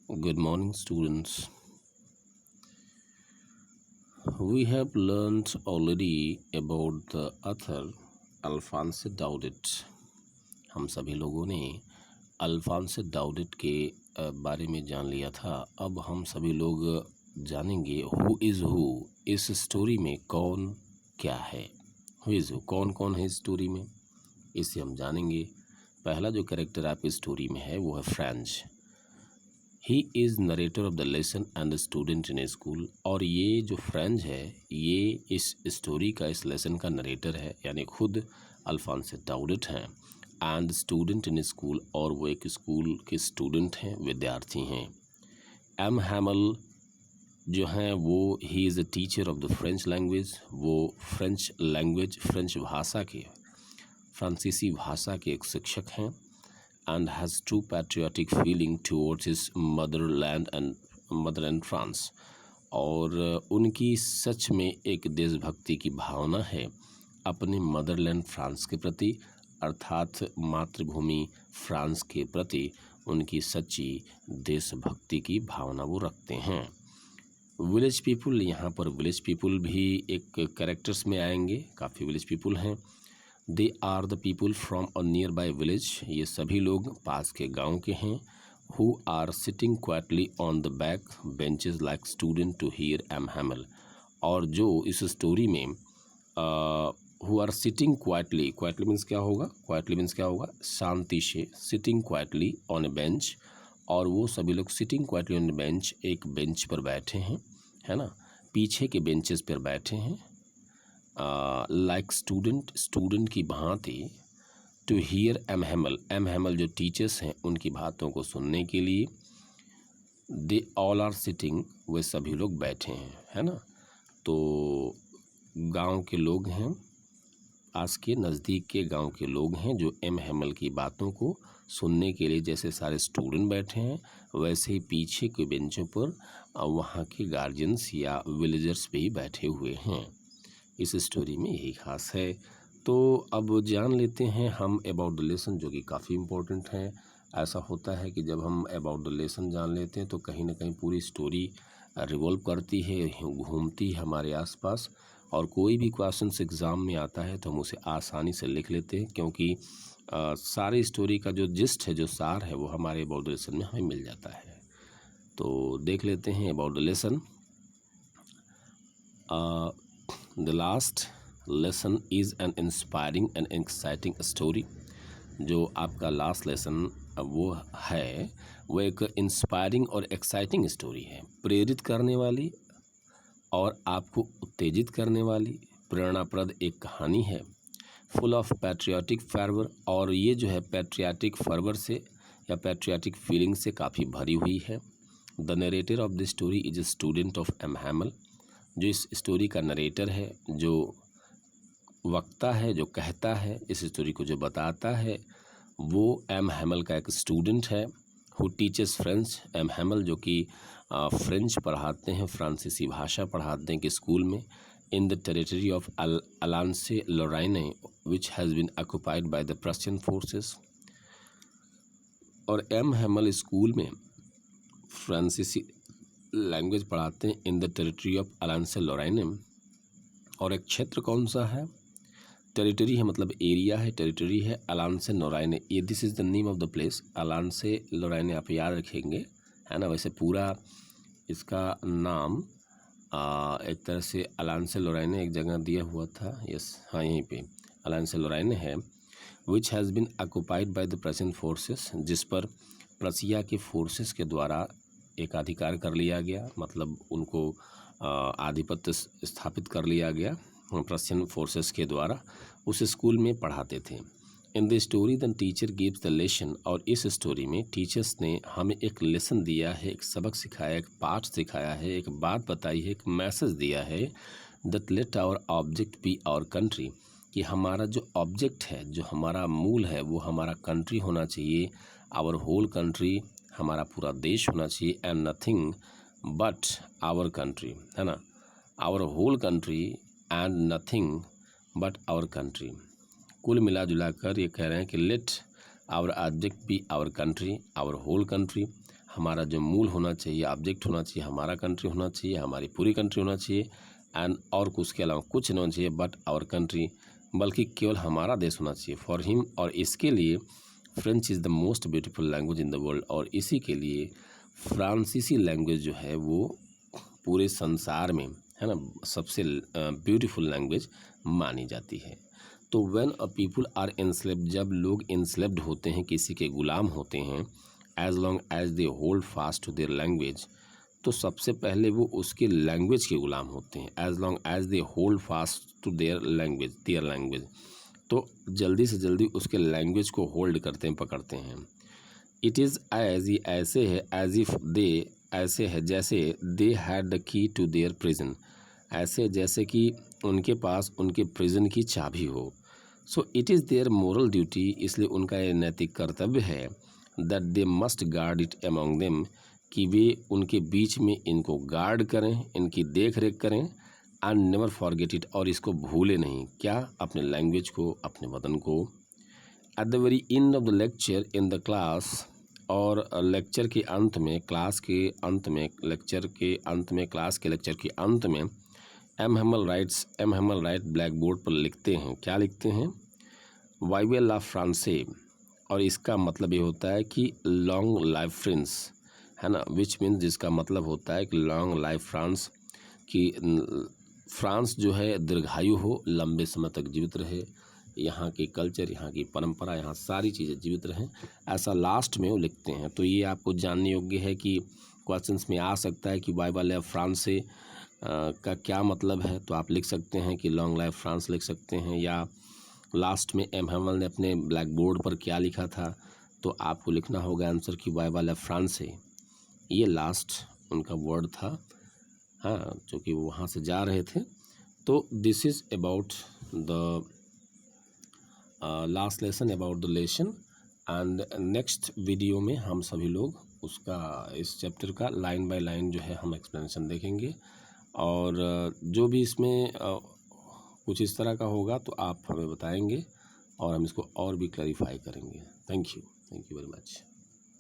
Good morning, students. We have learned already about the author Alphonse Daudet. हम सभी लोगों ने अल्फांस डाउडेट के बारे में जान लिया था। अब हम सभी लोग जानेंगे हु इज़ हु। इस स्टोरी में कौन क्या है, हु इज़ हु, कौन कौन है इस स्टोरी में, इसे हम जानेंगे। पहला जो कैरेक्टर आपकी स्टोरी में है वो है French. He is narrator of the lesson and the student in A school. और ये जो फ्रेंच है ये इस स्टोरी का, इस लेसन का नरेटर है, यानी खुद अल्फांस डाउडेट हैं। एंड स्टूडेंट इन स्कूल, और वो एक स्कूल के स्टूडेंट हैं, विद्यार्थी हैं। एम हैमल जो हैं वो he is a teacher of the French language. वो फ्रेंच लैंग्वेज, फ्रेंच भाषा के, फ्रांसीसी भाषा के एक शिक्षक हैं। And has true patriotic feeling towards his motherland France। और उनकी सच में एक देशभक्ति की भावना है अपने मदरलैंड फ्रांस के प्रति, अर्थात मातृभूमि फ्रांस के प्रति उनकी सच्ची देशभक्ति की भावना वो रखते हैं। विलेज पीपुल, यहाँ पर विलेज पीपुल भी एक कैरेक्टर्स में आएंगे, काफ़ी विलेज पीपुल हैं। They are the people from a nearby village, ये सभी लोग पास के गांव के हैं। Who are sitting quietly on the back benches like student to hear M Hamel. और जो इस स्टोरी में who are sitting quietly, quietly means क्या होगा, क्वाइटली मीन्स क्या होगा, शांति से, sitting quietly on a bench. और वो सभी लोग sitting quietly on a bench, एक बेंच पर बैठे हैं, है ना, पीछे के बेंचेस पर बैठे हैं। लाइक स्टूडेंट की भांति, टू हियर एम हैमल जो टीचर्स हैं उनकी बातों को सुनने के लिए। दे ऑल आर सिटिंग, वे सभी लोग बैठे हैं, है ना। तो गांव के लोग हैं, आस के नज़दीक के गांव के लोग हैं जो एम हैमल की बातों को सुनने के लिए, जैसे सारे स्टूडेंट बैठे हैं वैसे ही पीछे के बेंचों पर वहाँ के गार्जियंस या विलेजर्स भी बैठे हुए हैं। इस स्टोरी में यही खास है। तो अब जान लेते हैं हम अबाउट द लेसन, जो कि काफ़ी इम्पोर्टेंट है। ऐसा होता है कि जब हम अबाउट द लेसन जान लेते हैं तो कहीं ना कहीं पूरी स्टोरी रिवॉल्व करती है, घूमती है हमारे आसपास। और कोई भी क्वेश्चंस एग्ज़ाम में आता है तो हम उसे आसानी से लिख लेते हैं, क्योंकि सारी स्टोरी का जो जिस्ट है, जो सार है, वो हमारे अबाउट द लेसन में हमें मिल जाता है। तो देख लेते हैं about the lesson. The last lesson is an inspiring and exciting story। जो आपका लास्ट लेसन वो है, वो एक इंस्पायरिंग और एक्साइटिंग स्टोरी है, प्रेरित करने वाली और आपको उत्तेजित करने वाली, प्रेरणाप्रद एक कहानी है। फुल ऑफ पैट्रियाटिक फर्वर, और ये जो है पैट्रियाटिक फर्वर से या पैट्रियाटिक फीलिंग से काफ़ी भरी हुई है। The narrator of the story is a student of M Hamel. जो इस स्टोरी का नरेटर है, जो वक्ता है, जो कहता है, इस स्टोरी को जो बताता है, वो एम हैमल का एक स्टूडेंट है। Who teaches French, M Hamel जो कि फ्रेंच पढ़ाते हैं, फ्रांसीसी भाषा पढ़ाते हैं कि स्कूल में। In the territory of Alsace Lorraine which has been occupied by the Prussian forces. और एम हैमल स्कूल में फ्रांसीसी लैंग्वेज पढ़ाते हैं in the territory of Alsace Lorraine. और एक क्षेत्र कौन सा है, टेरिटरी है मतलब एरिया है, टेरिटरी है अलांसे लोराइने। ये this is the name of the place, Alsace Lorraine, आप याद रखेंगे, है ना। वैसे पूरा इसका नाम एक तरह से अलांसे लोराइने एक जगह दिया हुआ था, यस, हाँ यहीं पे अलांसे लोराइने है। Which has been occupied by the Prussian forces, जिस पर प्रशिया के फोर्सेस के द्वारा एकाधिकार कर लिया गया, मतलब उनको आधिपत्य स्थापित कर लिया गया प्रशियन फोर्सेस के द्वारा। उस स्कूल में पढ़ाते थे। In the story the teacher gives the lesson, और इस स्टोरी में टीचर्स ने हमें एक लेसन दिया है, एक सबक सिखाया, एक पाठ सिखाया है, एक बात बताई है, एक मैसेज दिया है। That let our object be our country, कि हमारा जो ऑब्जेक्ट है, जो हमारा मूल है, वो हमारा कंट्री होना चाहिए। आवर होल कंट्री, हमारा पूरा देश होना चाहिए। And nothing but our country, है ना, our whole country and nothing but our country. कुल मिला जुला कर ये कह रहे हैं कि let our object be our country, our whole country, हमारा जो मूल होना चाहिए, ऑब्जेक्ट होना चाहिए, हमारा कंट्री होना चाहिए, हमारी पूरी कंट्री होना चाहिए, एंड और उसके अलावा कुछ नहीं होना चाहिए बट आवर कंट्री, बल्कि केवल हमारा देश होना चाहिए। फॉर हिम, और इसके लिए French is the most beautiful language in the world, और इसी के लिए फ्रांसीसी लैंग्वेज जो है वो पूरे संसार में, है ना, सबसे ब्यूटीफुल लैंग्वेज मानी जाती है। तो when a people are enslaved, जब लोग एंस्लेव्ड होते हैं, किसी के गुलाम होते हैं, as long as they hold fast to their language, तो सबसे पहले वो उसके लैंग्वेज के गुलाम होते हैं। As long as they hold fast to their language, तो जल्दी से जल्दी उसके लैंग्वेज को होल्ड करते हैं, पकड़ते हैं। इट इज़ एज, ये ऐसे है, एज इफ दे, ऐसे है जैसे they had the key to their prison, ऐसे जैसे कि उनके पास उनके प्रिजन की चाबी हो। So it is their moral duty, इसलिए उनका ये नैतिक कर्तव्य है, that they must guard it among them, कि वे उनके बीच में इनको गार्ड करें, इनकी देख रेख करें, एंड नेवर फॉरगेट इट, और इसको भूले नहीं, क्या, अपने लैंग्वेज को, अपने वतन को। At the very end of the lecture in the class, और लेक्चर के अंत में, क्लास के अंत में, लेक्चर के अंत में, क्लास के लेक्चर के अंत में, M Hemal right black board पर लिखते हैं, क्या लिखते हैं, वाइवे ला फ्रांसे, और इसका मतलब ये होता है कि लॉन्ग लाइफ फ्रांस, है ना, विच मीन्स, जिसका मतलब होता है कि लॉन्ग लाइफ फ्रांस, कि फ्रांस जो है दीर्घायु हो, लंबे समय तक जीवित रहे, यहाँ के कल्चर, यहाँ की परंपरा, यहाँ सारी चीज़ें जीवित रहें, ऐसा लास्ट में वो लिखते हैं। तो ये आपको जानने योग्य है कि क्वेश्चंस में आ सकता है कि वाइवा ला फ्रांसे का क्या मतलब है, तो आप लिख सकते हैं कि लॉन्ग लाइफ फ्रांस लिख सकते हैं, या लास्ट में एम हेमल ने अपने ब्लैक बोर्ड पर क्या लिखा था, तो आपको लिखना होगा आंसर कि वाइवा ला फ्रांसे, ये लास्ट उनका वर्ड था, हाँ, जो कि वो वहाँ से जा रहे थे। तो this is about the last lesson, about the lesson, and next video में हम सभी लोग उसका, इस चैप्टर का लाइन बाय लाइन जो है हम एक्सप्लेनेशन देखेंगे, और जो भी इसमें कुछ इस तरह का होगा तो आप हमें बताएंगे और हम इसको और भी क्लैरिफाई करेंगे। Thank you very much.